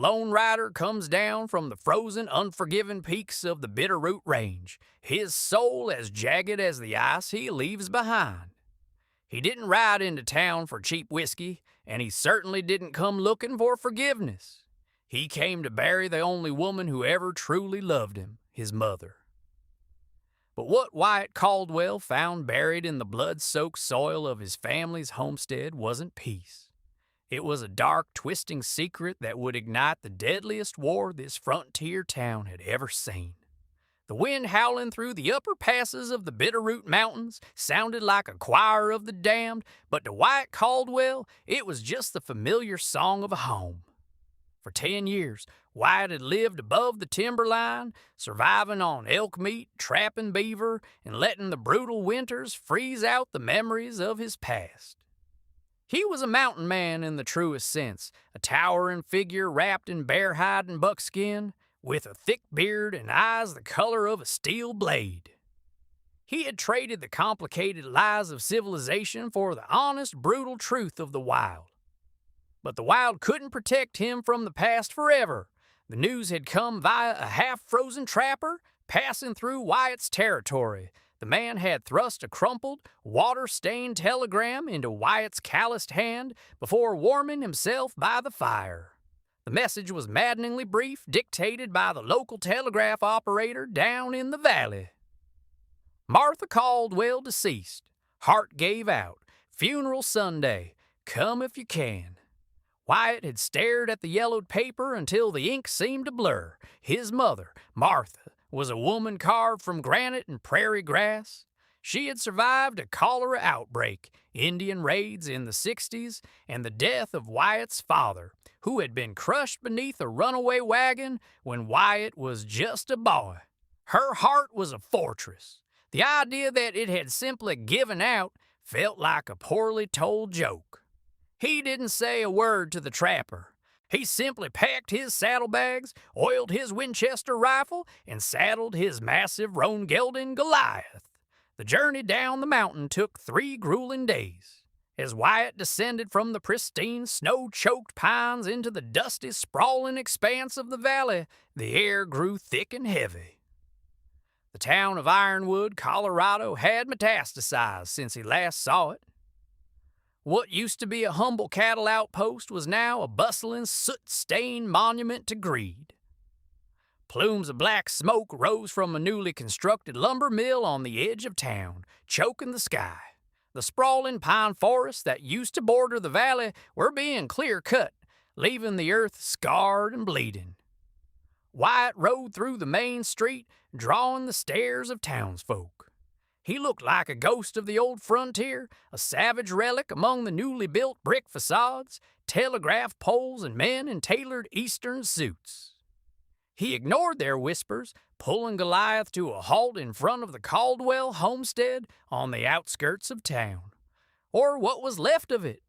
lone rider comes down from the frozen, unforgiving peaks of the Bitterroot Range, his soul as jagged as the ice he leaves behind. He didn't ride into town for cheap whiskey, and he certainly didn't come looking for forgiveness. He came to bury the only woman who ever truly loved him, his mother. But what Wyatt Caldwell found buried in the blood-soaked soil of his family's homestead wasn't peace. It was a dark, twisting secret that would ignite the deadliest war this frontier town had ever seen. The wind howling through the upper passes of the Bitterroot Mountains sounded like a choir of the damned, but to Wyatt Caldwell, it was just the familiar song of a home. For 10 years, Wyatt had lived above the timberline, surviving on elk meat, trapping beaver, and letting the brutal winters freeze out the memories of his past. He was a mountain man in the truest sense, a towering figure wrapped in bear hide and buckskin, with a thick beard and eyes the color of a steel blade. He had traded the complicated lies of civilization for the honest, brutal truth of the wild. But the wild couldn't protect him from the past forever. The news had come via a half-frozen trapper passing through Wyatt's territory. The man had thrust a crumpled, water-stained telegram into Wyatt's calloused hand before warming himself by the fire. The message was maddeningly brief, dictated by the local telegraph operator down in the valley. Martha Caldwell deceased. Heart gave out. Funeral Sunday. Come if you can. Wyatt had stared at the yellowed paper until the ink seemed to blur. His mother, Martha, was a woman carved from granite and prairie grass. She had survived a cholera outbreak, Indian raids in the 60s, and the death of Wyatt's father, who had been crushed beneath a runaway wagon when Wyatt was just a boy. Her heart was a fortress. The idea that it had simply given out felt like a poorly told joke. He didn't say a word to the trapper. He simply packed his saddlebags, oiled his Winchester rifle, and saddled his massive roan-gelding Goliath. The journey down the mountain took 3 grueling days. As Wyatt descended from the pristine, snow-choked pines into the dusty, sprawling expanse of the valley, the air grew thick and heavy. The town of Ironwood, Colorado, had metastasized since he last saw it. What used to be a humble cattle outpost was now a bustling, soot-stained monument to greed. Plumes of black smoke rose from a newly constructed lumber mill on the edge of town, choking the sky. The sprawling pine forests that used to border the valley were being clear-cut, leaving the earth scarred and bleeding. Wyatt rode through the main street, drawing the stares of townsfolk. He looked like a ghost of the old frontier, a savage relic among the newly built brick facades, telegraph poles, and men in tailored Eastern suits. He ignored their whispers, pulling Goliath to a halt in front of the Caldwell homestead on the outskirts of town. Or what was left of it.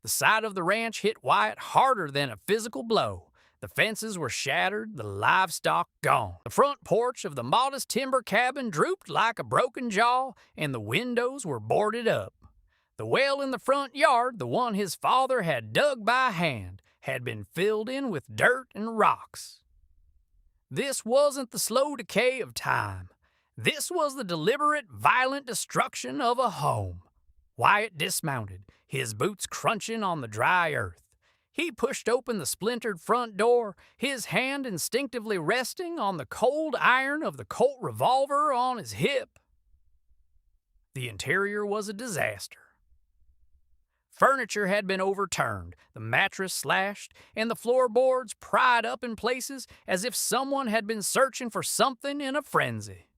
The side of the ranch hit Wyatt harder than a physical blow. The fences were shattered, the livestock gone. The front porch of the modest timber cabin drooped like a broken jaw, and the windows were boarded up. The well in the front yard, the one his father had dug by hand, had been filled in with dirt and rocks. This wasn't the slow decay of time. This was the deliberate, violent destruction of a home. Wyatt dismounted, his boots crunching on the dry earth. He pushed open the splintered front door, his hand instinctively resting on the cold iron of the Colt revolver on his hip. The interior was a disaster. Furniture had been overturned, the mattress slashed, and the floorboards pried up in places as if someone had been searching for something in a frenzy.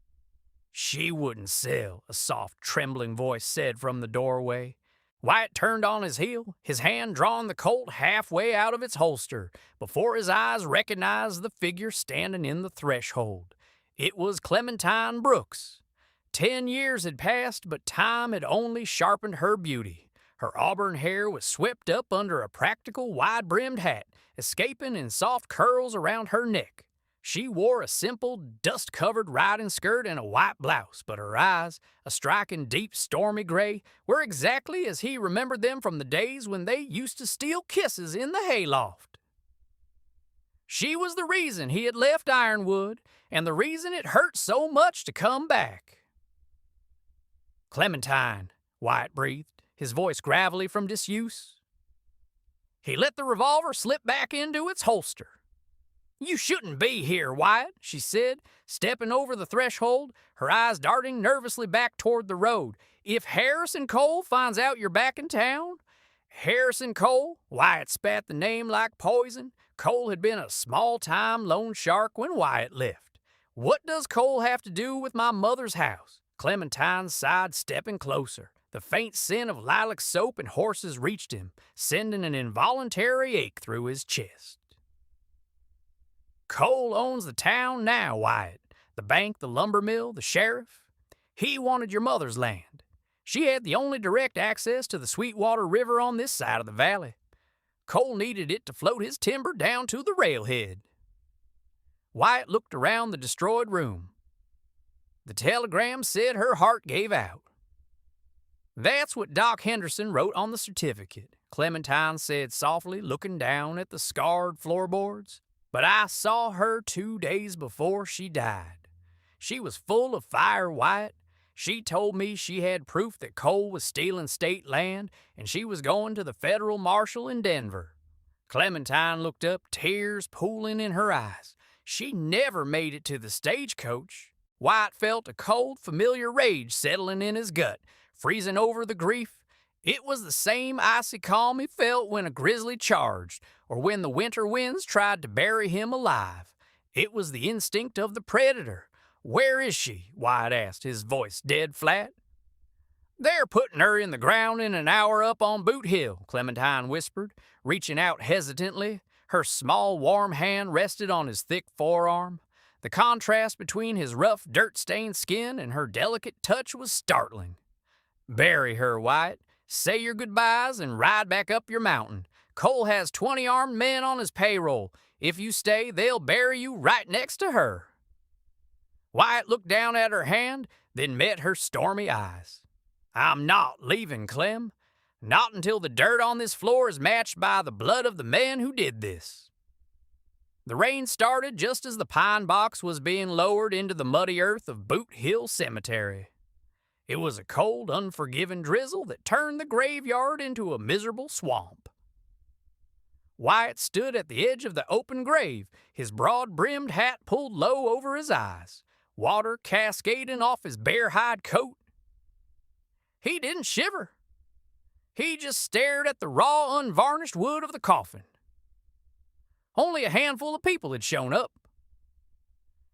"She wouldn't sell," a soft, trembling voice said from the doorway. Wyatt turned on his heel, his hand drawing the Colt halfway out of its holster, before his eyes recognized the figure standing in the threshold. It was Clementine Brooks. 10 years had passed, but time had only sharpened her beauty. Her auburn hair was swept up under a practical, wide-brimmed hat, escaping in soft curls around her neck. She wore a simple, dust-covered riding skirt and a white blouse, but her eyes, a striking deep stormy gray, were exactly as he remembered them from the days when they used to steal kisses in the hayloft. She was the reason he had left Ironwood, and the reason it hurt so much to come back. "Clementine," Wyatt breathed, his voice gravelly from disuse. He let the revolver slip back into its holster. "You shouldn't be here, Wyatt," she said, stepping over the threshold, her eyes darting nervously back toward the road. "If Harrison Cole finds out you're back in town—" Harrison Cole? Wyatt spat the name like poison. Cole had been a small-time loan shark when Wyatt left. "What does Cole have to do with my mother's house?" Clementine sighed, stepping closer. The faint scent of lilac soap and horses reached him, sending an involuntary ache through his chest. "Cole owns the town now, Wyatt. The bank, the lumber mill, the sheriff. He wanted your mother's land. She had the only direct access to the Sweetwater River on this side of the valley. Cole needed it to float his timber down to the railhead." Wyatt looked around the destroyed room. The telegram said her heart gave out. "That's what Doc Henderson wrote on the certificate," Clementine said softly, looking down at the scarred floorboards. "But I saw her 2 days before she died. She was full of fire, Wyatt. She told me she had proof that Cole was stealing state land, and she was going to the federal marshal in Denver." Clementine looked up, tears pooling in her eyes. She never made it to the stagecoach. Wyatt felt a cold, familiar rage settling in his gut, freezing over the grief. It was the same icy calm he felt when a grizzly charged, or when the winter winds tried to bury him alive. It was the instinct of the predator. "Where is she?" Wyatt asked, his voice dead flat. "They're putting her in the ground in an hour up on Boot Hill," Clementine whispered, reaching out hesitantly. Her small, warm hand rested on his thick forearm. The contrast between his rough, dirt-stained skin and her delicate touch was startling. "Bury her, Wyatt. Say your goodbyes and ride back up your mountain. Cole has 20 armed men on his payroll. If you stay, they'll bury you right next to her." Wyatt looked down at her hand, then met her stormy eyes. "I'm not leaving, Clem. Not until the dirt on this floor is matched by the blood of the men who did this." The rain started just as the pine box was being lowered into the muddy earth of Boot Hill Cemetery. It was a cold, unforgiving drizzle that turned the graveyard into a miserable swamp. Wyatt stood at the edge of the open grave, his broad-brimmed hat pulled low over his eyes, water cascading off his bare hide coat. He didn't shiver. He just stared at the raw, unvarnished wood of the coffin. Only a handful of people had shown up.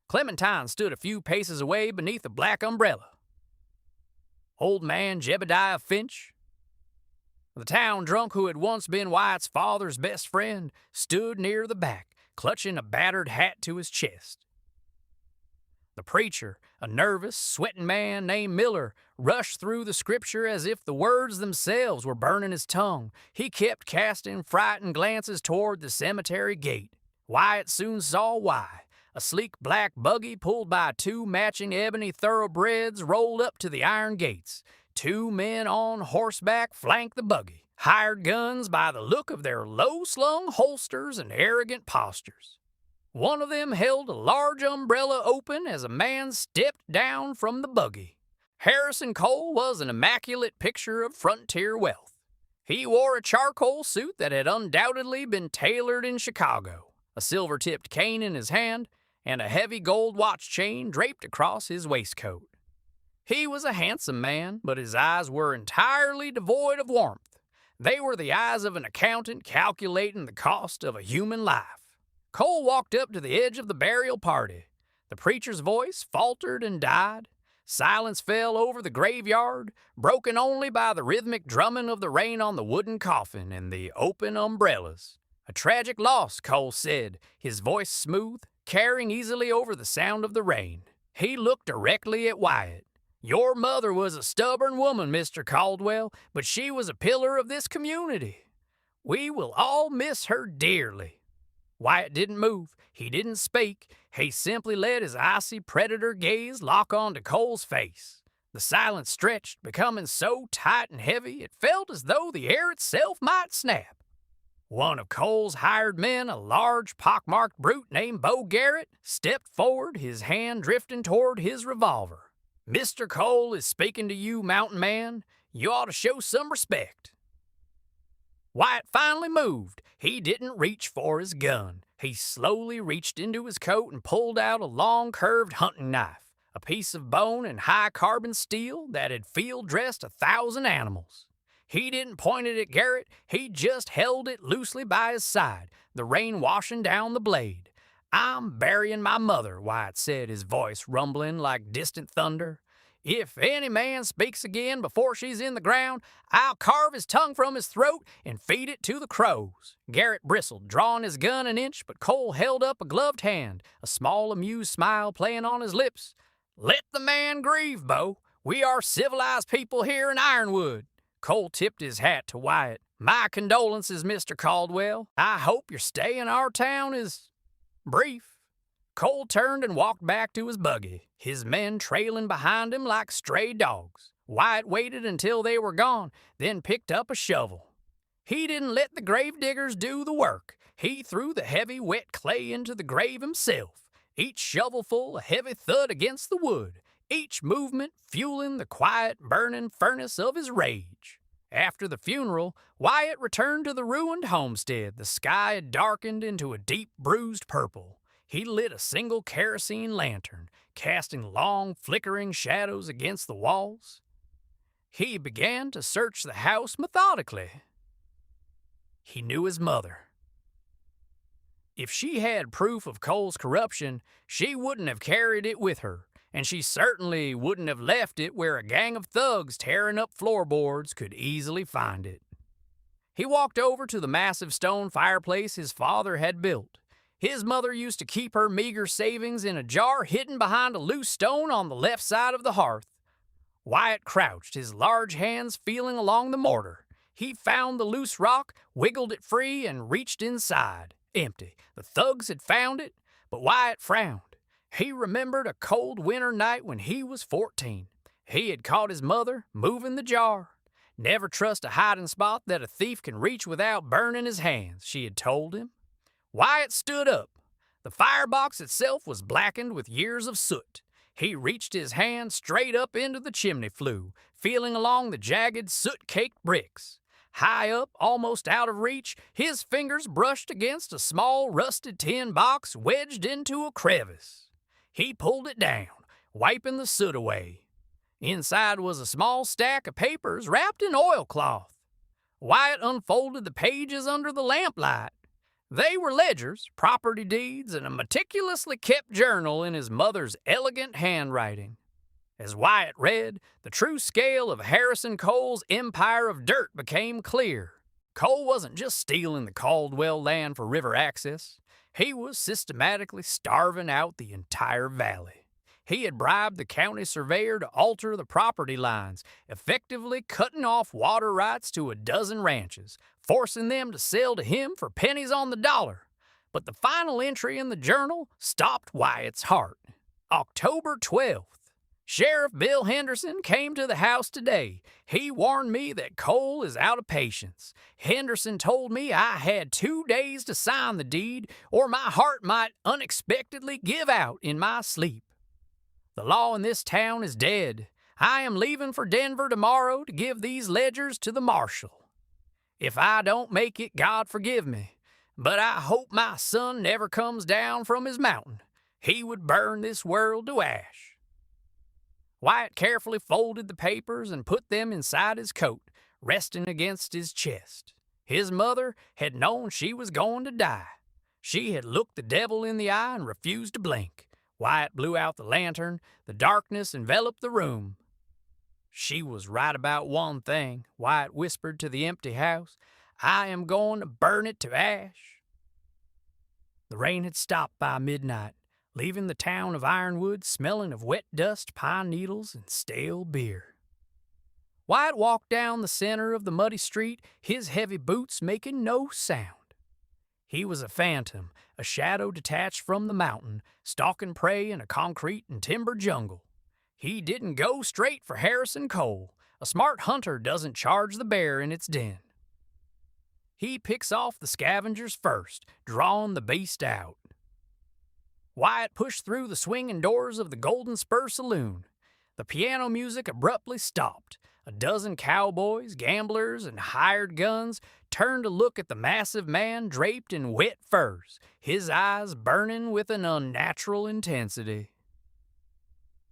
Clementine stood a few paces away beneath a black umbrella. Old man Jebediah Finch, the town drunk who had once been Wyatt's father's best friend, stood near the back, clutching a battered hat to his chest. The preacher, a nervous, sweating man named Miller, rushed through the scripture as if the words themselves were burning his tongue. He kept casting frightened glances toward the cemetery gate. Wyatt soon saw why. A sleek black buggy pulled by 2 matching ebony thoroughbreds rolled up to the iron gates. 2 men on horseback flanked the buggy, hired guns by the look of their low-slung holsters and arrogant postures. One of them held a large umbrella open as a man stepped down from the buggy. Harrison Cole was an immaculate picture of frontier wealth. He wore a charcoal suit that had undoubtedly been tailored in Chicago, a silver-tipped cane in his hand, and a heavy gold watch chain draped across his waistcoat. He was a handsome man, but his eyes were entirely devoid of warmth. They were the eyes of an accountant calculating the cost of a human life. Cole walked up to the edge of the burial party. The preacher's voice faltered and died. Silence fell over the graveyard, broken only by the rhythmic drumming of the rain on the wooden coffin and the open umbrellas. "A tragic loss," Cole said, his voice smooth, carrying easily over the sound of the rain. He looked directly at Wyatt. "Your mother was a stubborn woman, Mr. Caldwell, but she was a pillar of this community. We will all miss her dearly." Wyatt didn't move. He didn't speak. He simply let his icy predator gaze lock onto Cole's face. The silence stretched, becoming so tight and heavy it felt as though the air itself might snap. One of Cole's hired men, a large, pockmarked brute named Bo Garrett, stepped forward, his hand drifting toward his revolver. "Mr. Cole is speaking to you, mountain man. You ought to show some respect." Wyatt finally moved. He didn't reach for his gun. He slowly reached into his coat and pulled out a long, curved hunting knife, a piece of bone and high-carbon steel that had field-dressed 1,000 animals. He didn't point it at Garrett, he just held it loosely by his side, the rain washing down the blade. "I'm burying my mother," Wyatt said, his voice rumbling like distant thunder. "If any man speaks again before she's in the ground, I'll carve his tongue from his throat and feed it to the crows." Garrett bristled, drawing his gun an inch, but Cole held up a gloved hand, a small amused smile playing on his lips. "Let the man grieve, Bo. We are civilized people here in Ironwood." Cole tipped his hat to Wyatt. "My condolences, Mr. Caldwell. I hope your stay in our town is brief." Cole turned and walked back to his buggy, his men trailing behind him like stray dogs. Wyatt waited until they were gone, then picked up a shovel. He didn't let the gravediggers do the work. He threw the heavy, wet clay into the grave himself, each shovelful a heavy thud against the wood, each movement fueling the quiet, burning furnace of his rage. After the funeral, Wyatt returned to the ruined homestead. The sky had darkened into a deep, bruised purple. He lit a single kerosene lantern, casting long, flickering shadows against the walls. He began to search the house methodically. He knew his mother. If she had proof of Cole's corruption, she wouldn't have carried it with her, and she certainly wouldn't have left it where a gang of thugs tearing up floorboards could easily find it. He walked over to the massive stone fireplace his father had built. His mother used to keep her meager savings in a jar hidden behind a loose stone on the left side of the hearth. Wyatt crouched, his large hands feeling along the mortar. He found the loose rock, wiggled it free, and reached inside. Empty. The thugs had found it, but Wyatt frowned. He remembered a cold winter night when he was 14. He had caught his mother moving the jar. "Never trust a hiding spot that a thief can reach without burning his hands," she had told him. Wyatt stood up. The firebox itself was blackened with years of soot. He reached his hand straight up into the chimney flue, feeling along the jagged, soot-caked bricks. High up, almost out of reach, his fingers brushed against a small, rusted tin box wedged into a crevice. He pulled it down, wiping the soot away. Inside was a small stack of papers wrapped in oilcloth. Wyatt unfolded the pages under the lamplight. They were ledgers, property deeds, and a meticulously kept journal in his mother's elegant handwriting. As Wyatt read, the true scale of Harrison Cole's empire of dirt became clear. Cole wasn't just stealing the Caldwell land for river access. He was systematically starving out the entire valley. He had bribed the county surveyor to alter the property lines, effectively cutting off water rights to a dozen ranches, forcing them to sell to him for pennies on the dollar. But the final entry in the journal stopped Wyatt's heart. October 12th. Sheriff Bill Henderson came to the house today. He warned me that Cole is out of patience. Henderson told me I had 2 days to sign the deed, or my heart might unexpectedly give out in my sleep. The law in this town is dead. I am leaving for Denver tomorrow to give these ledgers to the marshal. If I don't make it, God forgive me, but I hope my son never comes down from his mountain. He would burn this world to ash. Wyatt carefully folded the papers and put them inside his coat, resting against his chest. His mother had known she was going to die. She had looked the devil in the eye and refused to blink. Wyatt blew out the lantern. The darkness enveloped the room. "She was right about one thing," Wyatt whispered to the empty house. "I am going to burn it to ash." The rain had stopped by midnight, leaving the town of Ironwood smelling of wet dust, pine needles, and stale beer. Wyatt walked down the center of the muddy street, his heavy boots making no sound. He was a phantom, a shadow detached from the mountain, stalking prey in a concrete and timber jungle. He didn't go straight for Harrison Cole. A smart hunter doesn't charge the bear in its den. He picks off the scavengers first, drawing the beast out. Wyatt pushed through the swinging doors of the Golden Spur Saloon. The piano music abruptly stopped. A dozen cowboys, gamblers, and hired guns turned to look at the massive man draped in wet furs, his eyes burning with an unnatural intensity.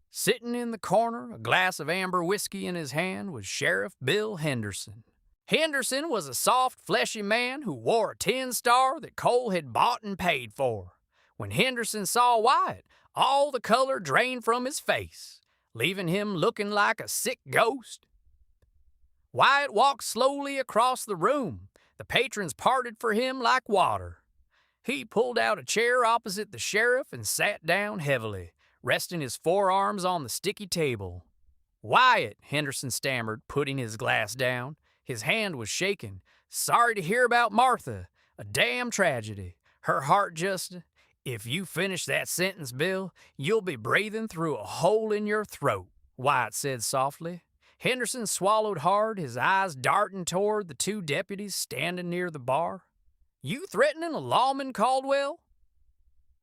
Sitting in the corner, a glass of amber whiskey in his hand, was Sheriff Bill Henderson. Henderson was a soft, fleshy man who wore a tin star that Cole had bought and paid for. When Henderson saw Wyatt, all the color drained from his face, leaving him looking like a sick ghost. Wyatt walked slowly across the room. The patrons parted for him like water. He pulled out a chair opposite the sheriff and sat down heavily, resting his forearms on the sticky table. "Wyatt," Henderson stammered, putting his glass down. His hand was shaking. "Sorry to hear about Martha. A damn tragedy. Her heart just... If you finish that sentence, Bill, you'll be breathing through a hole in your throat," Wyatt said softly. Henderson swallowed hard, his eyes darting toward the two deputies standing near the bar. "You threatening a lawman, Caldwell?"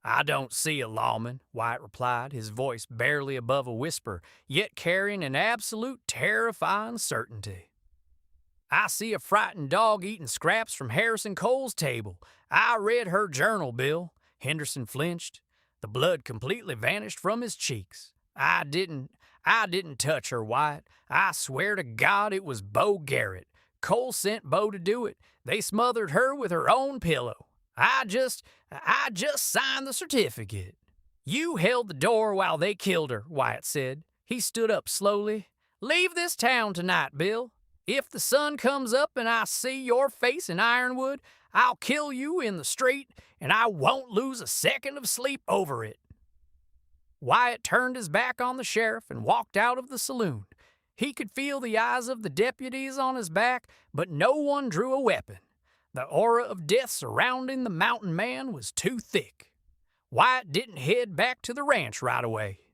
"I don't see a lawman," Wyatt replied, his voice barely above a whisper, yet carrying an absolute terrifying certainty. "I see a frightened dog eating scraps from Harrison Cole's table. I read her journal, Bill." Henderson flinched. The blood completely vanished from his cheeks. I didn't touch her, Wyatt. I swear to God it was Bo Garrett. Cole sent Bo to do it. They smothered her with her own pillow. I just signed the certificate." "You held the door while they killed her," Wyatt said. He stood up slowly. "Leave this town tonight, Bill. If the sun comes up and I see your face in Ironwood, I'll kill you in the street, and I won't lose a second of sleep over it." Wyatt turned his back on the sheriff and walked out of the saloon. He could feel the eyes of the deputies on his back, but no one drew a weapon. The aura of death surrounding the mountain man was too thick. Wyatt didn't head back to the ranch right away.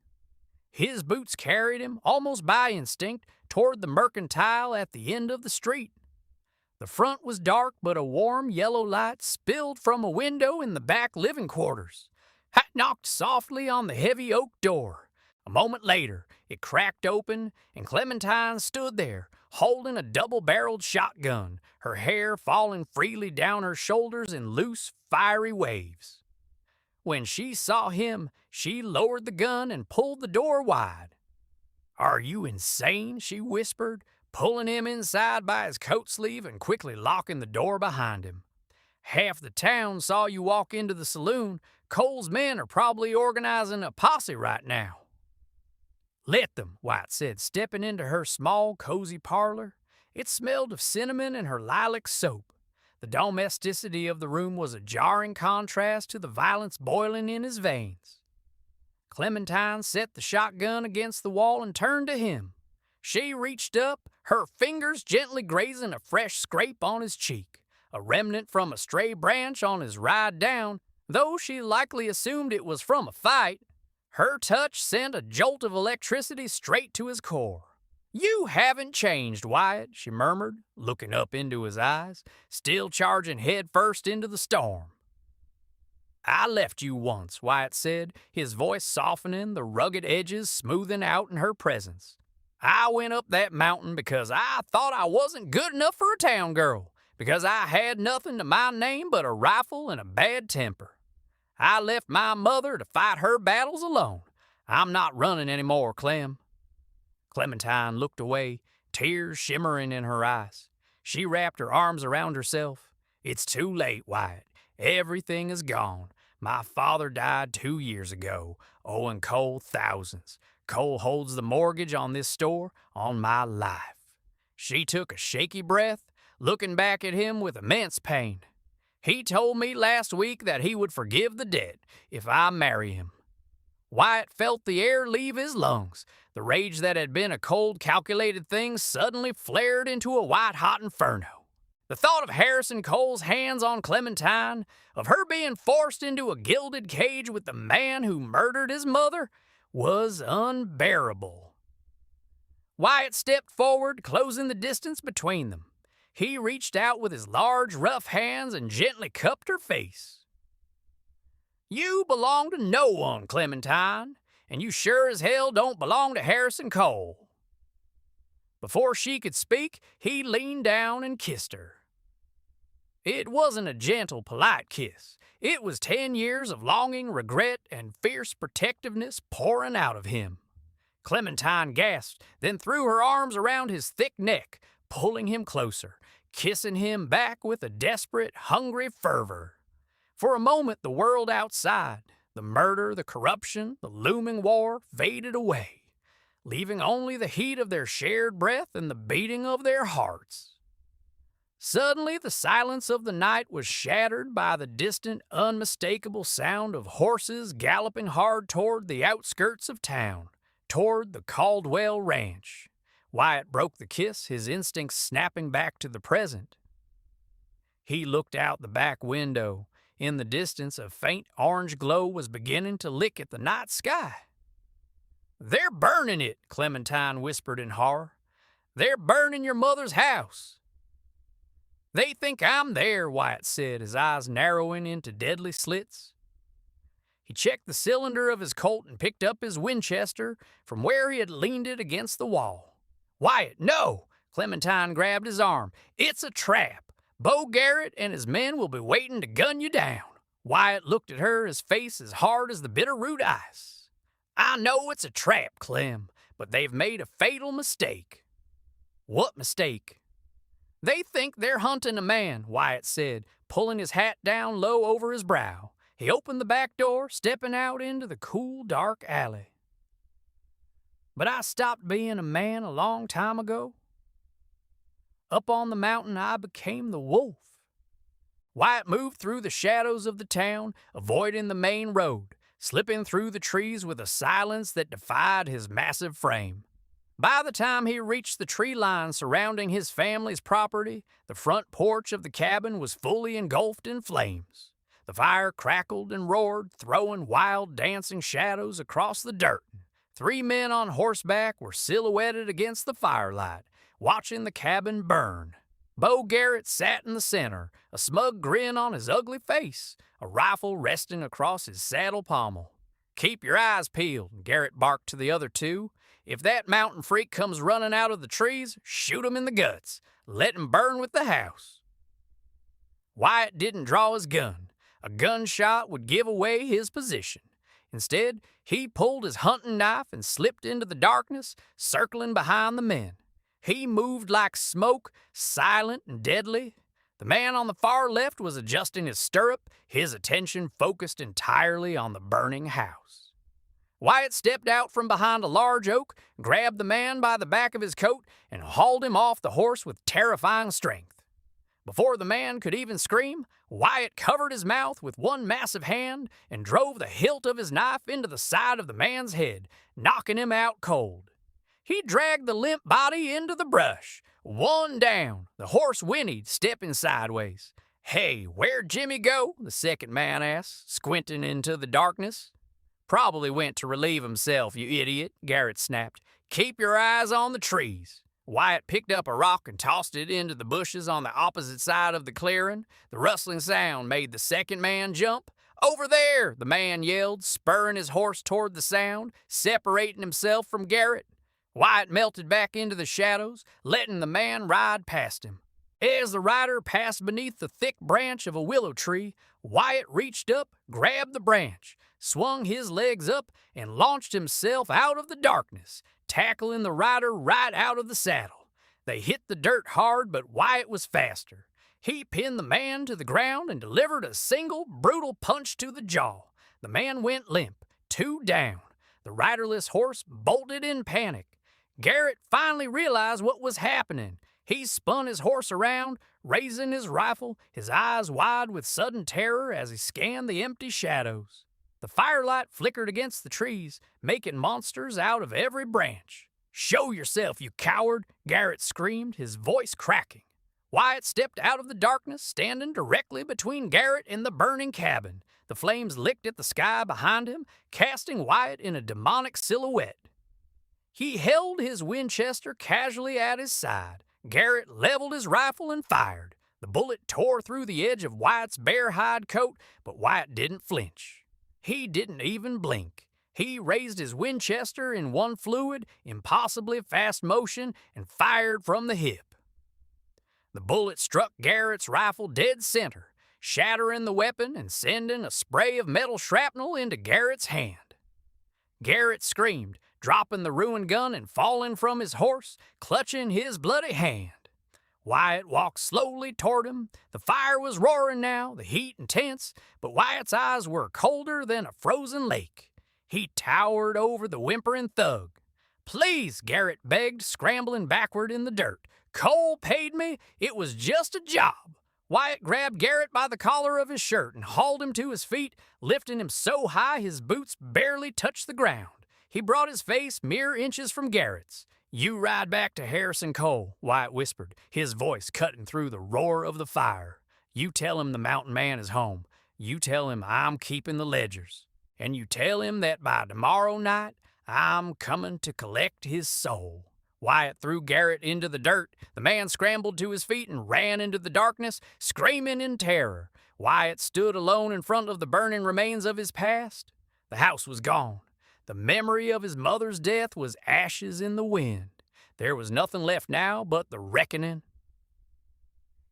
His boots carried him, almost by instinct, toward the mercantile at the end of the street. The front was dark, but a warm yellow light spilled from a window in the back living quarters. Hat knocked softly on the heavy oak door. A moment later, it cracked open, and Clementine stood there, holding a double-barreled shotgun, her hair falling freely down her shoulders in loose, fiery waves. When she saw him, she lowered the gun and pulled the door wide. "Are you insane?" she whispered, pulling him inside by his coat sleeve and quickly locking the door behind him. "Half the town saw you walk into the saloon. Cole's men are probably organizing a posse right now." "Let them," Wyatt said, stepping into her small, cozy parlor. It smelled of cinnamon and her lilac soap. The domesticity of the room was a jarring contrast to the violence boiling in his veins. Clementine set the shotgun against the wall and turned to him. She reached up, her fingers gently grazing a fresh scrape on his cheek, a remnant from a stray branch on his ride down, though she likely assumed it was from a fight. Her touch sent a jolt of electricity straight to his core. "You haven't changed, Wyatt," she murmured, looking up into his eyes, still charging headfirst into the storm. "I left you once," Wyatt said, his voice softening, the rugged edges smoothing out in her presence. "I went up that mountain because I thought I wasn't good enough for a town girl, because I had nothing to my name but a rifle and a bad temper. I left my mother to fight her battles alone. I'm not running anymore, Clem." Clementine looked away, tears shimmering in her eyes. She wrapped her arms around herself. "It's too late, Wyatt. Everything is gone. My father died 2 years ago, owing Cole thousands. Cole holds the mortgage on this store, on my life." She took a shaky breath, looking back at him with immense pain. "He told me last week that he would forgive the debt if I marry him." Wyatt felt the air leave his lungs. The rage that had been a cold, calculated thing suddenly flared into a white-hot inferno. The thought of Harrison Cole's hands on Clementine, of her being forced into a gilded cage with the man who murdered his mother, was unbearable. Wyatt stepped forward, closing the distance between them. He reached out with his large, rough hands and gently cupped her face. "You belong to no one, Clementine, and you sure as hell don't belong to Harrison Cole." Before she could speak, he leaned down and kissed her. It wasn't a gentle, polite kiss. It was 10 years of longing, regret, and fierce protectiveness pouring out of him. Clementine gasped, then threw her arms around his thick neck, pulling him closer, kissing him back with a desperate, hungry fervor. For a moment, the world outside, the murder, the corruption, the looming war, faded away, leaving only the heat of their shared breath and the beating of their hearts. Suddenly, the silence of the night was shattered by the distant, unmistakable sound of horses galloping hard toward the outskirts of town, toward the Caldwell Ranch. Wyatt broke the kiss, his instincts snapping back to the present. He looked out the back window. In the distance, a faint orange glow was beginning to lick at the night sky. "They're burning it," Clementine whispered in horror. "They're burning your mother's house." "They think I'm there," Wyatt said, his eyes narrowing into deadly slits. He checked the cylinder of his Colt and picked up his Winchester from where he had leaned it against the wall. "Wyatt, no!" Clementine grabbed his arm. "It's a trap. Bo Garrett and his men will be waiting to gun you down." Wyatt looked at her, his face as hard as the Bitterroot ice. "I know it's a trap, Clem, but they've made a fatal mistake." "What mistake?" "They think they're hunting a man," Wyatt said, pulling his hat down low over his brow. He opened the back door, stepping out into the cool, dark alley. "But I stopped being a man a long time ago. Up on the mountain, I became the wolf." Wyatt moved through the shadows of the town, avoiding the main road, slipping through the trees with a silence that defied his massive frame. By the time he reached the tree line surrounding his family's property, the front porch of the cabin was fully engulfed in flames. The fire crackled and roared, throwing wild, dancing shadows across the dirt. 3 men on horseback were silhouetted against the firelight, watching the cabin burn. Bo Garrett sat in the center, a smug grin on his ugly face, a rifle resting across his saddle pommel. "Keep your eyes peeled," Garrett barked to the other 2. "If that mountain freak comes running out of the trees, shoot him in the guts. Let him burn with the house." Wyatt didn't draw his gun. A gunshot would give away his position. Instead, he pulled his hunting knife and slipped into the darkness, circling behind the men. He moved like smoke, silent and deadly. The man on the far left was adjusting his stirrup, his attention focused entirely on the burning house. Wyatt stepped out from behind a large oak, grabbed the man by the back of his coat, and hauled him off the horse with terrifying strength. Before the man could even scream, Wyatt covered his mouth with one massive hand and drove the hilt of his knife into the side of the man's head, knocking him out cold. He dragged the limp body into the brush. One down, the horse whinnied, stepping sideways. "Hey, where'd Jimmy go?" the second man asked, squinting into the darkness. "Probably went to relieve himself, you idiot," Garrett snapped. "Keep your eyes on the trees." Wyatt picked up a rock and tossed it into the bushes on the opposite side of the clearing. The rustling sound made the second man jump. "Over there!" the man yelled, spurring his horse toward the sound, separating himself from Garrett. Wyatt melted back into the shadows, letting the man ride past him. As the rider passed beneath the thick branch of a willow tree, Wyatt reached up, grabbed the branch, swung his legs up, and launched himself out of the darkness, tackling the rider right out of the saddle. They hit the dirt hard, but Wyatt was faster. He pinned the man to the ground and delivered a single, brutal punch to the jaw. The man went limp, 2 down. The riderless horse bolted in panic. Garrett finally realized what was happening. He spun his horse around, raising his rifle, his eyes wide with sudden terror as he scanned the empty shadows. The firelight flickered against the trees, making monsters out of every branch. "Show yourself, you coward!" Garrett screamed, his voice cracking. Wyatt stepped out of the darkness, standing directly between Garrett and the burning cabin. The flames licked at the sky behind him, casting Wyatt in a demonic silhouette. He held his Winchester casually at his side, Garrett leveled his rifle and fired. The bullet tore through the edge of Wyatt's bare hide coat, but Wyatt didn't flinch. He didn't even blink. He raised his Winchester in one fluid, impossibly fast motion and fired from the hip. The bullet struck Garrett's rifle dead center, shattering the weapon and sending a spray of metal shrapnel into Garrett's hand. Garrett screamed, dropping the ruined gun and falling from his horse, clutching his bloody hand. Wyatt walked slowly toward him. The fire was roaring now, the heat intense, but Wyatt's eyes were colder than a frozen lake. He towered over the whimpering thug. "Please," Garrett begged, scrambling backward in the dirt. "Cole paid me. It was just a job." Wyatt grabbed Garrett by the collar of his shirt and hauled him to his feet, lifting him so high his boots barely touched the ground. He brought his face mere inches from Garrett's. "You ride back to Harrison Cole," Wyatt whispered, his voice cutting through the roar of the fire. "You tell him the mountain man is home. You tell him I'm keeping the ledgers. And you tell him that by tomorrow night, I'm coming to collect his soul." Wyatt threw Garrett into the dirt. The man scrambled to his feet and ran into the darkness, screaming in terror. Wyatt stood alone in front of the burning remains of his past. The house was gone. The memory of his mother's death was ashes in the wind. There was nothing left now but the reckoning.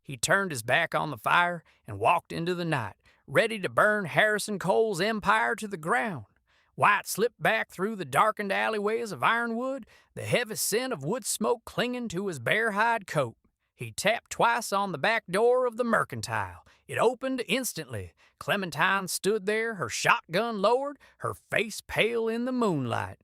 He turned his back on the fire and walked into the night, ready to burn Harrison Cole's empire to the ground. Wyatt slipped back through the darkened alleyways of Ironwood, the heavy scent of wood smoke clinging to his bare hide coat. He tapped twice on the back door of the mercantile. It opened instantly. Clementine stood there, her shotgun lowered, her face pale in the moonlight.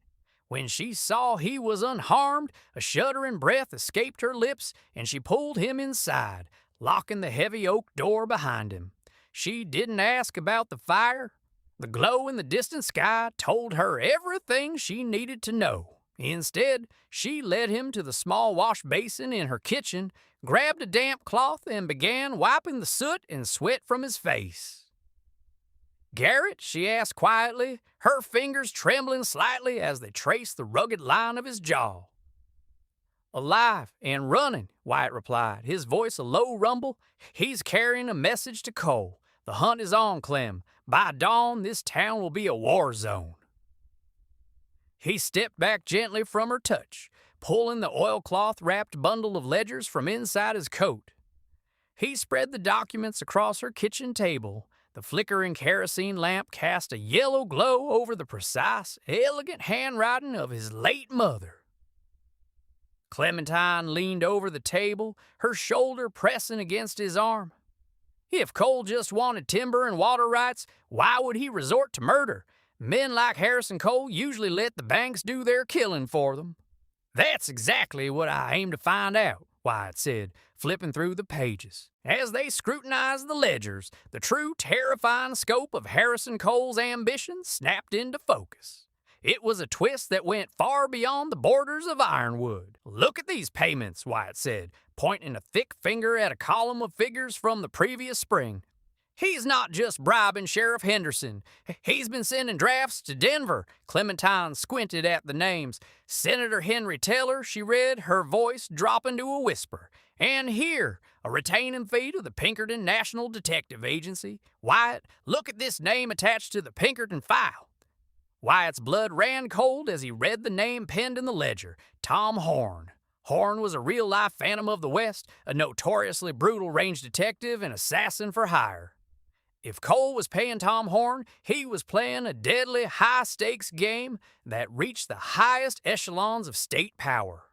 When she saw he was unharmed, a shuddering breath escaped her lips, and she pulled him inside, locking the heavy oak door behind him. She didn't ask about the fire. The glow in the distant sky told her everything she needed to know. Instead, she led him to the small wash basin in her kitchen, grabbed a damp cloth, and began wiping the soot and sweat from his face. "Garrett?" she asked quietly, her fingers trembling slightly as they traced the rugged line of his jaw. "Alive and running," Wyatt replied, his voice a low rumble. "He's carrying a message to Cole. The hunt is on, Clem. By dawn, this town will be a war zone." He stepped back gently from her touch, pulling the oilcloth-wrapped bundle of ledgers from inside his coat. He spread the documents across her kitchen table. The flickering kerosene lamp cast a yellow glow over the precise, elegant handwriting of his late mother. Clementine leaned over the table, her shoulder pressing against his arm. If Cole just wanted timber and water rights, why would he resort to murder? Men like Harrison Cole usually let the banks do their killing for them. "That's exactly what I aim to find out," Wyatt said, flipping through the pages. As they scrutinized the ledgers, the true terrifying scope of Harrison Cole's ambition snapped into focus. It was a twist that went far beyond the borders of Ironwood. "Look at these payments," Wyatt said, pointing a thick finger at a column of figures from the previous spring. "He's not just bribing Sheriff Henderson. He's been sending drafts to Denver." Clementine squinted at the names. "Senator Henry Taylor," she read, her voice dropping to a whisper. "And here, a retaining fee to the Pinkerton National Detective Agency. Wyatt, look at this name attached to the Pinkerton file." Wyatt's blood ran cold as he read the name penned in the ledger, Tom Horn. Horn was a real-life Phantom of the West, a notoriously brutal range detective and assassin for hire. If Cole was paying Tom Horn, he was playing a deadly high-stakes game that reached the highest echelons of state power.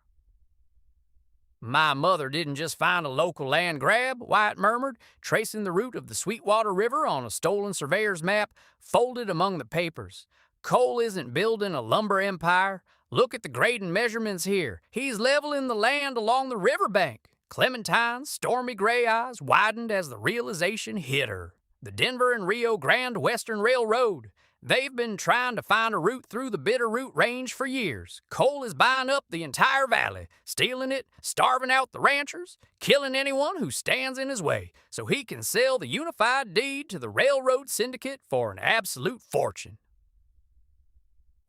"My mother didn't just find a local land grab," Wyatt murmured, tracing the route of the Sweetwater River on a stolen surveyor's map folded among the papers. "Cole isn't building a lumber empire. Look at the grading measurements here. He's leveling the land along the riverbank." Clementine's stormy gray eyes widened as the realization hit her. The Denver and Rio Grande Western Railroad. They've been trying to find a route through the Bitterroot Range for years. Cole is buying up the entire valley, stealing it, starving out the ranchers, killing anyone who stands in his way, so he can sell the unified deed to the railroad syndicate for an absolute fortune.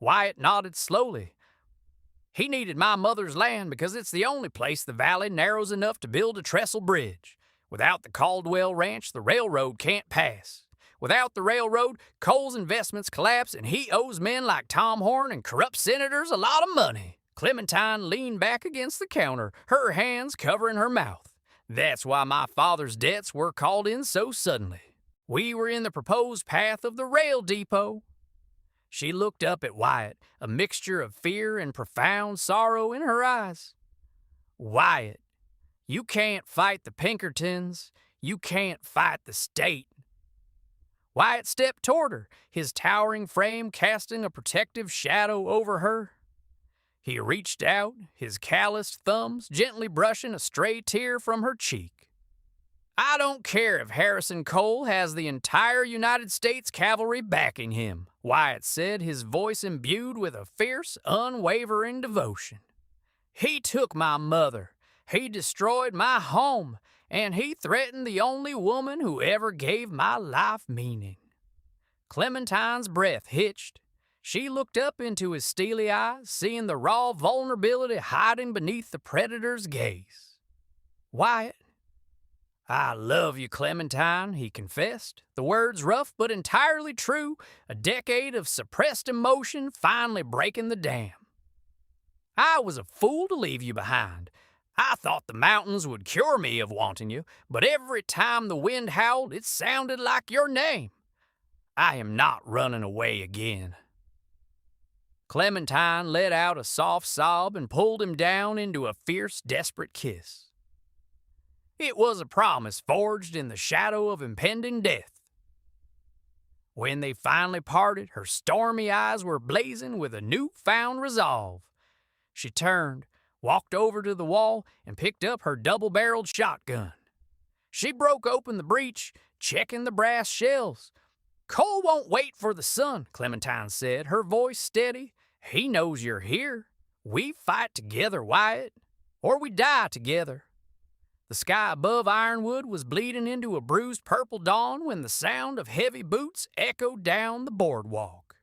Wyatt nodded slowly. He needed my mother's land because it's the only place the valley narrows enough to build a trestle bridge. Without the Caldwell Ranch, the railroad can't pass. Without the railroad, Cole's investments collapse and he owes men like Tom Horn and corrupt senators a lot of money. Clementine leaned back against the counter, her hands covering her mouth. That's why my father's debts were called in so suddenly. We were in the proposed path of the rail depot. She looked up at Wyatt, a mixture of fear and profound sorrow in her eyes. Wyatt, you can't fight the Pinkertons. You can't fight the state. Wyatt stepped toward her, his towering frame casting a protective shadow over her. He reached out, his calloused thumbs gently brushing a stray tear from her cheek. I don't care if Harrison Cole has the entire United States cavalry backing him, Wyatt said, his voice imbued with a fierce, unwavering devotion. He took my mother, he destroyed my home, and he threatened the only woman who ever gave my life meaning. Clementine's breath hitched. She looked up into his steely eyes, seeing the raw vulnerability hiding beneath the predator's gaze. Wyatt, I love you, Clementine, he confessed, the words rough but entirely true, a decade of suppressed emotion finally breaking the dam. I was a fool to leave you behind. I thought the mountains would cure me of wanting you, but every time the wind howled, it sounded like your name. I am not running away again. Clementine let out a soft sob and pulled him down into a fierce, desperate kiss. It was a promise forged in the shadow of impending death. When they finally parted, her stormy eyes were blazing with a newfound resolve. She turned, walked over to the wall, and picked up her double-barreled shotgun. She broke open the breech, checking the brass shells. Cole won't wait for the sun, Clementine said, her voice steady. He knows you're here. We fight together, Wyatt, or we die together. The sky above Ironwood was bleeding into a bruised purple dawn when the sound of heavy boots echoed down the boardwalk.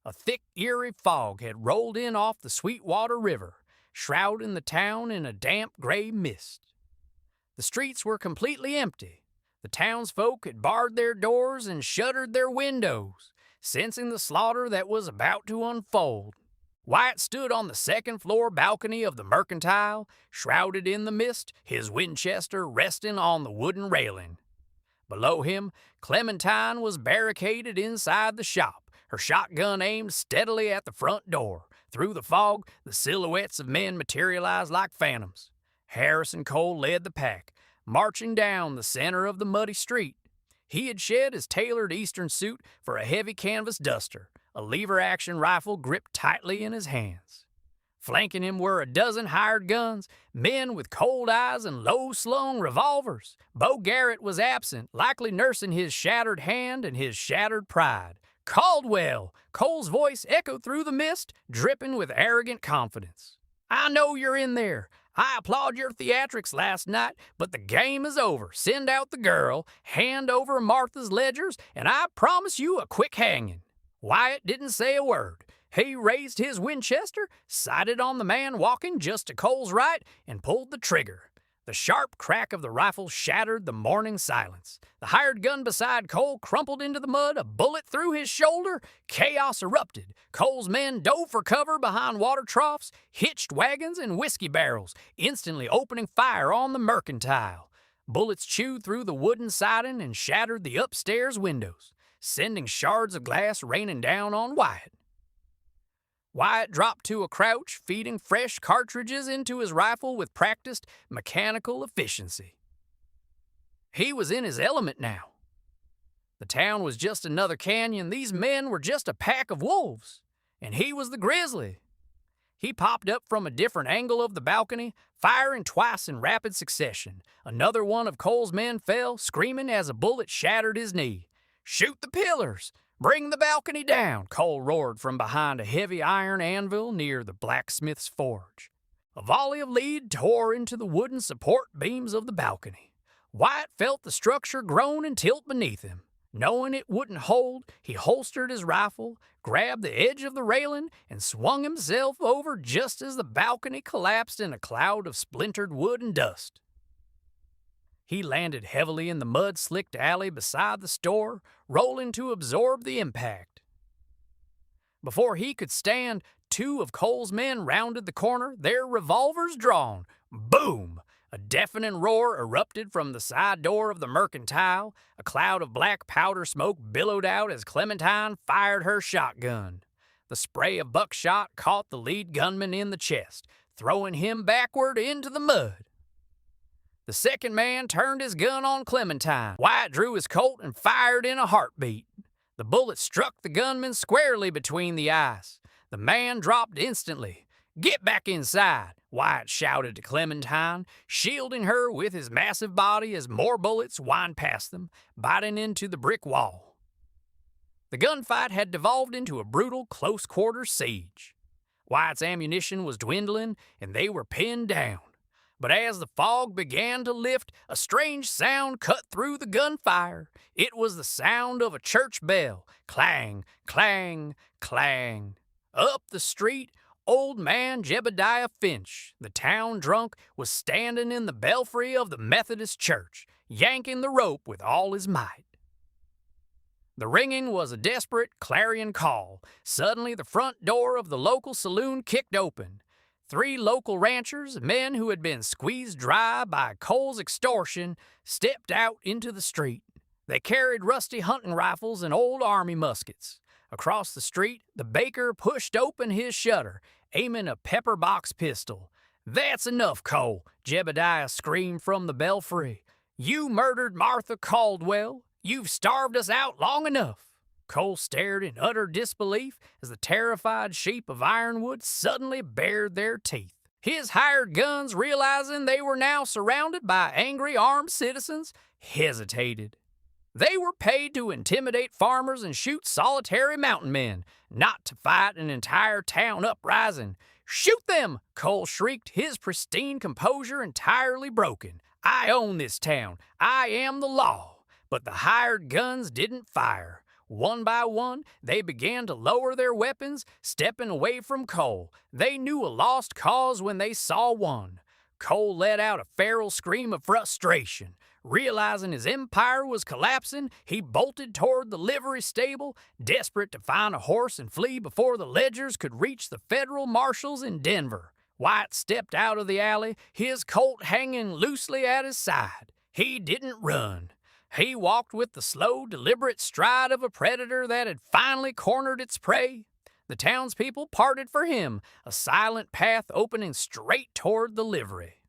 A thick, eerie fog had rolled in off the Sweetwater River, shrouding the town in a damp gray mist. The streets were completely empty. The townsfolk had barred their doors and shuttered their windows, sensing the slaughter that was about to unfold. Wyatt stood on the second-floor balcony of the Mercantile, shrouded in the mist, his Winchester resting on the wooden railing. Below him, Clementine was barricaded inside the shop, her shotgun aimed steadily at the front door. Through the fog, the silhouettes of men materialized like phantoms. Harrison Cole led the pack, marching down the center of the muddy street. He had shed his tailored Eastern suit for a heavy canvas duster, a lever-action rifle gripped tightly in his hands. Flanking him were a dozen hired guns, men with cold eyes and low-slung revolvers. Bo Garrett was absent, likely nursing his shattered hand and his shattered pride. Caldwell! Cole's voice echoed through the mist, dripping with arrogant confidence. I know you're in there. I applaud your theatrics last night, but the game is over. Send out the girl, hand over Martha's ledgers, and I promise you a quick hanging. Wyatt didn't say a word. He raised his Winchester, sighted on the man walking just to Cole's right, and pulled the trigger. The sharp crack of the rifle shattered the morning silence. The hired gun beside Cole crumpled into the mud, a bullet through his shoulder. Chaos erupted. Cole's men dove for cover behind water troughs, hitched wagons, and whiskey barrels, instantly opening fire on the Mercantile. Bullets chewed through the wooden siding and shattered the upstairs windows, sending shards of glass raining down on Wyatt. Wyatt dropped to a crouch, feeding fresh cartridges into his rifle with practiced mechanical efficiency. He was in his element now. The town was just another canyon. These men were just a pack of wolves, and he was the grizzly. He popped up from a different angle of the balcony, firing twice in rapid succession. Another one of Cole's men fell, screaming as a bullet shattered his knee. "Shoot the pillars! Bring the balcony down!" Cole roared from behind a heavy iron anvil near the blacksmith's forge. A volley of lead tore into the wooden support beams of the balcony. Wyatt felt the structure groan and tilt beneath him. Knowing it wouldn't hold, he holstered his rifle, grabbed the edge of the railing, and swung himself over just as the balcony collapsed in a cloud of splintered wood and dust. He landed heavily in the mud-slicked alley beside the store, rolling to absorb the impact. Before he could stand, two of Cole's men rounded the corner, their revolvers drawn. Boom! A deafening roar erupted from the side door of the Mercantile. A cloud of black powder smoke billowed out as Clementine fired her shotgun. The spray of buckshot caught the lead gunman in the chest, throwing him backward into the mud. The second man turned his gun on Clementine. Wyatt drew his Colt and fired in a heartbeat. The bullet struck the gunman squarely between the eyes. The man dropped instantly. "Get back inside," Wyatt shouted to Clementine, shielding her with his massive body as more bullets whined past them, biting into the brick wall. The gunfight had devolved into a brutal close-quarters siege. Wyatt's ammunition was dwindling, and they were pinned down. But as the fog began to lift, a strange sound cut through the gunfire. It was the sound of a church bell. Clang, clang, clang. Up the street, old man Jebediah Finch, the town drunk, was standing in the belfry of the Methodist church, yanking the rope with all his might. The ringing was a desperate clarion call. Suddenly, the front door of the local saloon kicked open. 3 local ranchers, men who had been squeezed dry by Cole's extortion, stepped out into the street. They carried rusty hunting rifles and old army muskets. Across the street, the baker pushed open his shutter, aiming a pepper box pistol. "That's enough, Cole," Jebediah screamed from the belfry. "You murdered Martha Caldwell. You've starved us out long enough." Cole stared in utter disbelief as the terrified sheep of Ironwood suddenly bared their teeth. His hired guns, realizing they were now surrounded by angry armed citizens, hesitated. They were paid to intimidate farmers and shoot solitary mountain men, not to fight an entire town uprising. "Shoot them!" Cole shrieked, his pristine composure entirely broken. "I own this town. I am the law." But the hired guns didn't fire. One by one, they began to lower their weapons, stepping away from Cole. They knew a lost cause when they saw one. Cole let out a feral scream of frustration. Realizing his empire was collapsing, he bolted toward the livery stable, desperate to find a horse and flee before the Ledgers could reach the federal marshals in Denver. Wyatt stepped out of the alley, his Colt hanging loosely at his side. He didn't run. He walked with the slow, deliberate stride of a predator that had finally cornered its prey. The townspeople parted for him, a silent path opening straight toward the livery.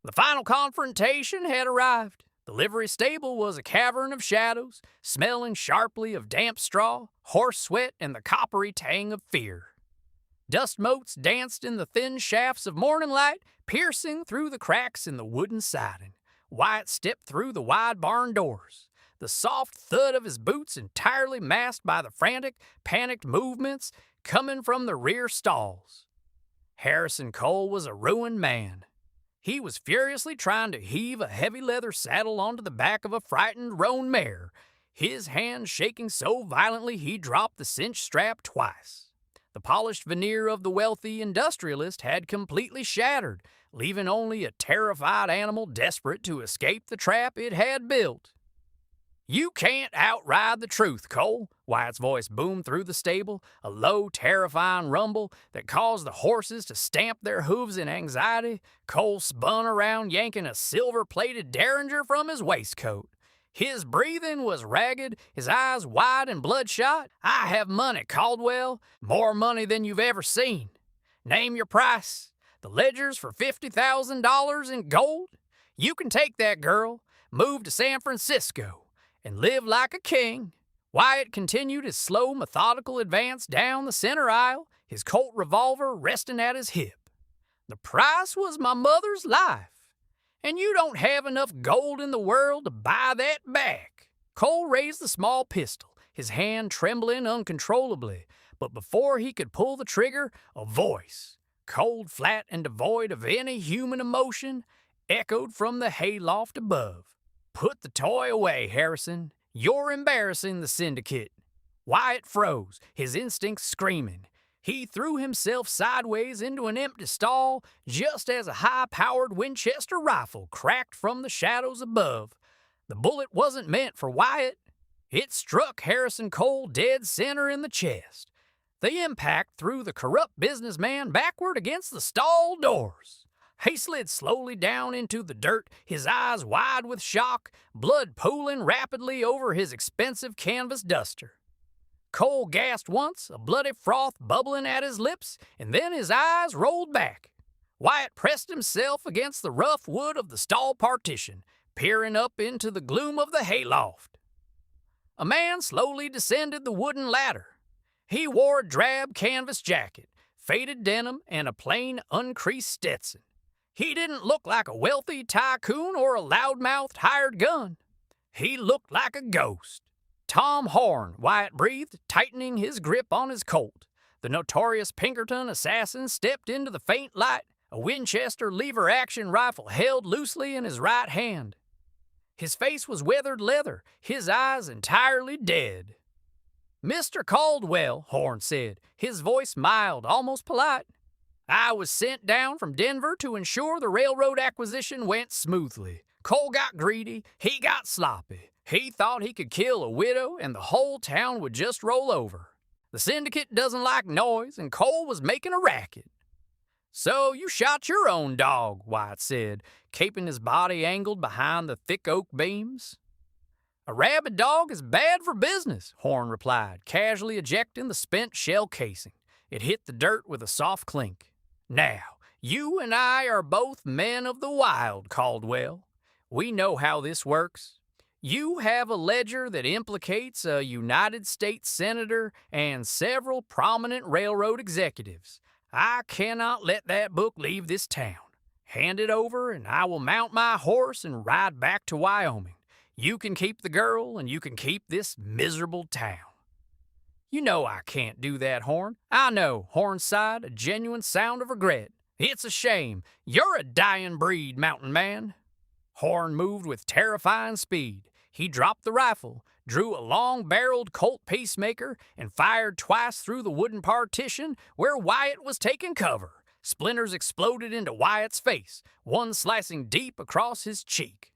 The final confrontation had arrived. The livery stable was a cavern of shadows, smelling sharply of damp straw, horse sweat, and the coppery tang of fear. Dust motes danced in the thin shafts of morning light, piercing through the cracks in the wooden siding. Wyatt stepped through the wide barn doors, the soft thud of his boots entirely masked by the frantic, panicked movements coming from the rear stalls. Harrison Cole was a ruined man. He was furiously trying to heave a heavy leather saddle onto the back of a frightened roan mare, his hand shaking so violently he dropped the cinch strap twice. The polished veneer of the wealthy industrialist had completely shattered, leaving only a terrified animal desperate to escape the trap it had built. "You can't outride the truth, Cole," Wyatt's voice boomed through the stable, a low, terrifying rumble that caused the horses to stamp their hooves in anxiety. Cole spun around, yanking a silver-plated derringer from his waistcoat. His breathing was ragged, his eyes wide and bloodshot. "I have money, Caldwell, more money than you've ever seen. Name your price. The Ledgers for $50,000 in gold? You can take that girl, move to San Francisco, and live like a king." Wyatt continued his slow, methodical advance down the center aisle, his Colt revolver resting at his hip. "The price was my mother's life, and you don't have enough gold in the world to buy that back." Cole raised the small pistol, his hand trembling uncontrollably, but before he could pull the trigger, a voice, cold, flat, and devoid of any human emotion, echoed from the hayloft above. "Put the toy away, Harrison. You're embarrassing the syndicate." Wyatt froze, his instincts screaming. He threw himself sideways into an empty stall just as a high-powered Winchester rifle cracked from the shadows above. The bullet wasn't meant for Wyatt. It struck Harrison Cole dead center in the chest. The impact threw the corrupt businessman backward against the stall doors. He slid slowly down into the dirt, his eyes wide with shock, blood pooling rapidly over his expensive canvas duster. Cole gasped once, a bloody froth bubbling at his lips, and then his eyes rolled back. Wyatt pressed himself against the rough wood of the stall partition, peering up into the gloom of the hayloft. A man slowly descended the wooden ladder. He wore a drab canvas jacket, faded denim, and a plain, uncreased Stetson. He didn't look like a wealthy tycoon or a loudmouthed hired gun. He looked like a ghost. "Tom Horn," Wyatt breathed, tightening his grip on his Colt. The notorious Pinkerton assassin stepped into the faint light, a Winchester lever-action rifle held loosely in his right hand. His face was weathered leather, his eyes entirely dead. "Mr. Caldwell," Horn said, his voice mild, almost polite. "I was sent down from Denver to ensure the railroad acquisition went smoothly. Cole got greedy, he got sloppy. He thought he could kill a widow and the whole town would just roll over. The syndicate doesn't like noise, and Cole was making a racket." "So you shot your own dog," Wyatt said, keeping his body angled behind the thick oak beams. "A rabid dog is bad for business," Horn replied, casually ejecting the spent shell casing. It hit the dirt with a soft clink. "Now, you and I are both men of the wild, Caldwell. We know how this works. You have a ledger that implicates a United States senator and several prominent railroad executives. I cannot let that book leave this town. Hand it over, and I will mount my horse and ride back to Wyoming. You can keep the girl, and you can keep this miserable town." "You know I can't do that, Horn." "I know," Horn sighed, a genuine sound of regret. "It's a shame. You're a dying breed, mountain man." Horn moved with terrifying speed. He dropped the rifle, drew a long-barreled Colt Peacemaker, and fired twice through the wooden partition where Wyatt was taking cover. Splinters exploded into Wyatt's face, one slicing deep across his cheek.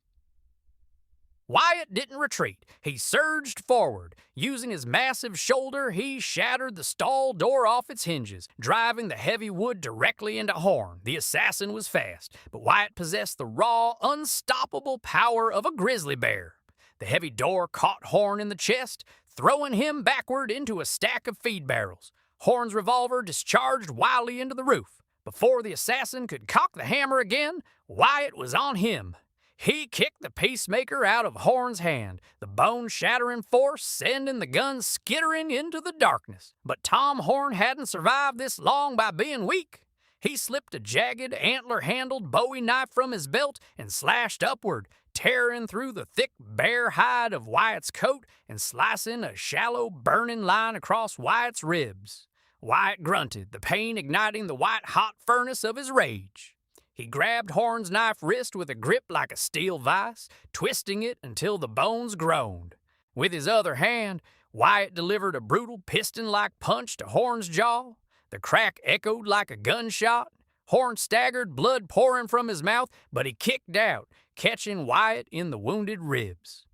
Wyatt didn't retreat. He surged forward. Using his massive shoulder, he shattered the stall door off its hinges, driving the heavy wood directly into Horn. The assassin was fast, but Wyatt possessed the raw, unstoppable power of a grizzly bear. The heavy door caught Horn in the chest, throwing him backward into a stack of feed barrels. Horn's revolver discharged wildly into the roof. Before the assassin could cock the hammer again, Wyatt was on him. He kicked the Peacemaker out of Horn's hand, the bone-shattering force sending the gun skittering into the darkness. But Tom Horn hadn't survived this long by being weak. He slipped a jagged, antler-handled Bowie knife from his belt and slashed upward, tearing through the thick, bare hide of Wyatt's coat and slicing a shallow, burning line across Wyatt's ribs. Wyatt grunted, the pain igniting the white-hot furnace of his rage. He grabbed Horn's knife wrist with a grip like a steel vise, twisting it until the bones groaned. With his other hand, Wyatt delivered a brutal piston-like punch to Horn's jaw. The crack echoed like a gunshot. Horn staggered, blood pouring from his mouth, but he kicked out, catching Wyatt in the wounded ribs.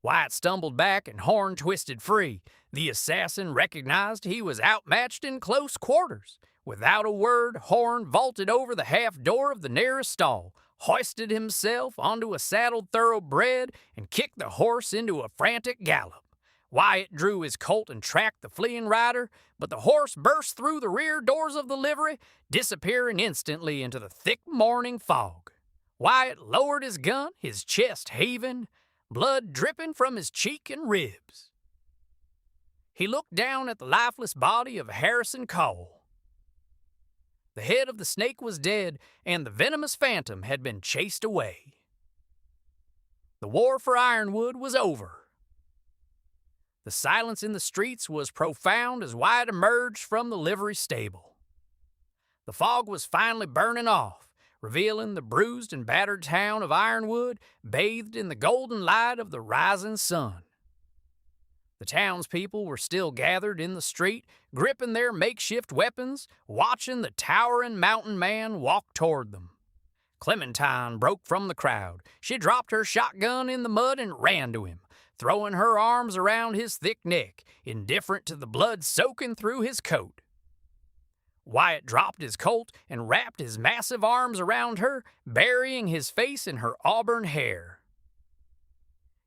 Wyatt stumbled back and Horn twisted free. The assassin recognized he was outmatched in close quarters. Without a word, Horn vaulted over the half door of the nearest stall, hoisted himself onto a saddled thoroughbred, and kicked the horse into a frantic gallop. Wyatt drew his Colt and tracked the fleeing rider, but the horse burst through the rear doors of the livery, disappearing instantly into the thick morning fog. Wyatt lowered his gun, his chest heaving, blood dripping from his cheek and ribs. He looked down at the lifeless body of Harrison Cole. The head of the snake was dead, and the venomous phantom had been chased away. The war for Ironwood was over. The silence in the streets was profound as Wyatt emerged from the livery stable. The fog was finally burning off, revealing the bruised and battered town of Ironwood bathed in the golden light of the rising sun. The townspeople were still gathered in the street, gripping their makeshift weapons, watching the towering mountain man walk toward them. Clementine broke from the crowd. She dropped her shotgun in the mud and ran to him, throwing her arms around his thick neck, indifferent to the blood soaking through his coat. Wyatt dropped his Colt and wrapped his massive arms around her, burying his face in her auburn hair.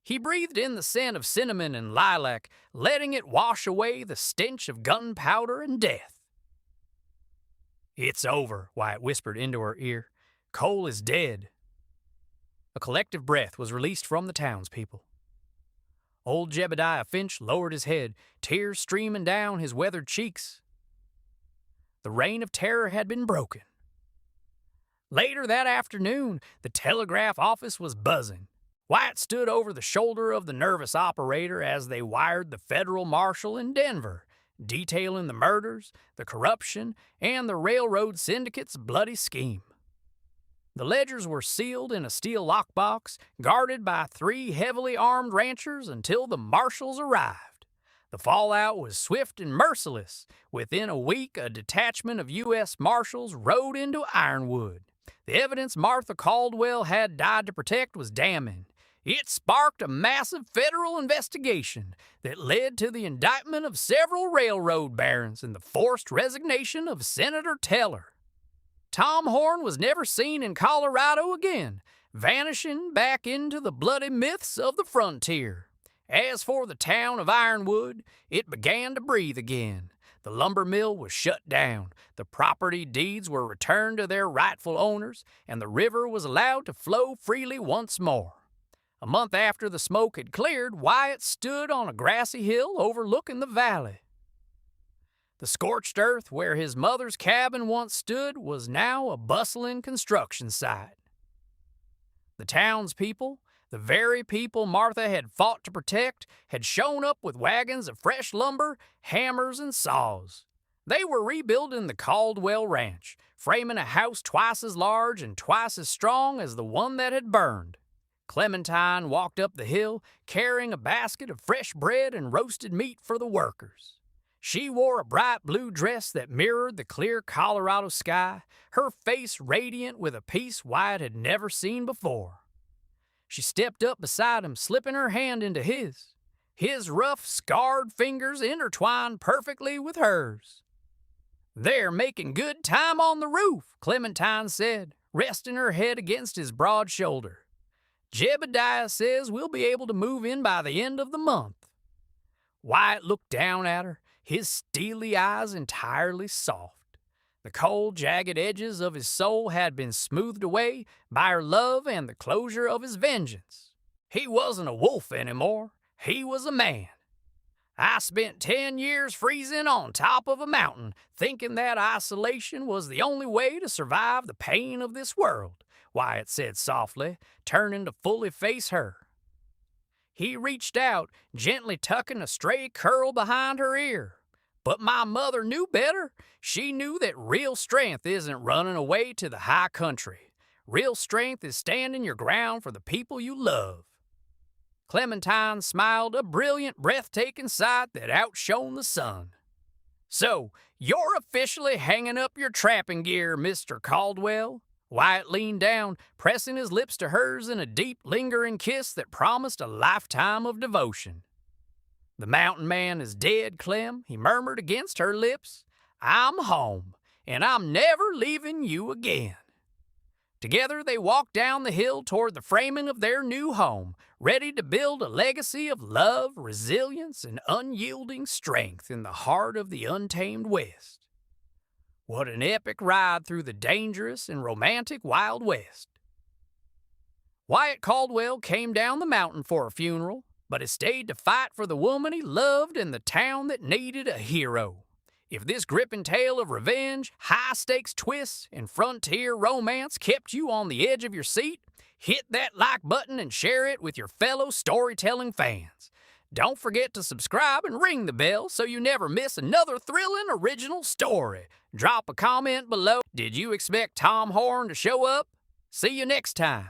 He breathed in the scent of cinnamon and lilac, letting it wash away the stench of gunpowder and death. "It's over," Wyatt whispered into her ear. "Cole is dead." A collective breath was released from the townspeople. Old Jebediah Finch lowered his head, tears streaming down his weathered cheeks. The reign of terror had been broken. Later that afternoon, the telegraph office was buzzing. Wyatt stood over the shoulder of the nervous operator as they wired the federal marshal in Denver, detailing the murders, the corruption, and the railroad syndicate's bloody scheme. The ledgers were sealed in a steel lockbox, guarded by 3 heavily armed ranchers until the marshals arrived. The fallout was swift and merciless. Within a week, a detachment of U.S. Marshals rode into Ironwood. The evidence Martha Caldwell had died to protect was damning. It sparked a massive federal investigation that led to the indictment of several railroad barons and the forced resignation of Senator Teller. Tom Horn was never seen in Colorado again, vanishing back into the bloody myths of the frontier. As for the town of Ironwood, it began to breathe again. The lumber mill was shut down, the property deeds were returned to their rightful owners, and the river was allowed to flow freely once more. A month after the smoke had cleared, Wyatt stood on a grassy hill overlooking the valley. The scorched earth where his mother's cabin once stood was now a bustling construction site. The townspeople, the very people Martha had fought to protect, had shown up with wagons of fresh lumber, hammers, and saws. They were rebuilding the Caldwell Ranch, framing a house twice as large and twice as strong as the one that had burned. Clementine walked up the hill, carrying a basket of fresh bread and roasted meat for the workers. She wore a bright blue dress that mirrored the clear Colorado sky, her face radiant with a peace Wyatt had never seen before. She stepped up beside him, slipping her hand into his. His rough, scarred fingers intertwined perfectly with hers. "They're making good time on the roof," Clementine said, resting her head against his broad shoulder. "Jebediah says we'll be able to move in by the end of the month." Wyatt looked down at her, his steely eyes entirely soft. The cold, jagged edges of his soul had been smoothed away by her love and the closure of his vengeance. He wasn't a wolf anymore. He was a man. "I spent 10 years freezing on top of a mountain, thinking that isolation was the only way to survive the pain of this world," Wyatt said softly, turning to fully face her. He reached out, gently tucking a stray curl behind her ear. "But my mother knew better. She knew that real strength isn't running away to the high country. Real strength is standing your ground for the people you love." Clementine smiled, a brilliant, breathtaking sight that outshone the sun. "So, you're officially hanging up your trapping gear, Mr. Caldwell?" Wyatt leaned down, pressing his lips to hers in a deep, lingering kiss that promised a lifetime of devotion. "The mountain man is dead, Clem," he murmured against her lips. "I'm home, and I'm never leaving you again." Together they walked down the hill toward the framing of their new home, ready to build a legacy of love, resilience, and unyielding strength in the heart of the untamed West. What an epic ride through the dangerous and romantic Wild West. Wyatt Caldwell came down the mountain for a funeral, but he stayed to fight for the woman he loved and the town that needed a hero. If this gripping tale of revenge, high-stakes twists, and frontier romance kept you on the edge of your seat, hit that like button and share it with your fellow storytelling fans. Don't forget to subscribe and ring the bell so you never miss another thrilling original story. Drop a comment below. Did you expect Tom Horn to show up? See you next time.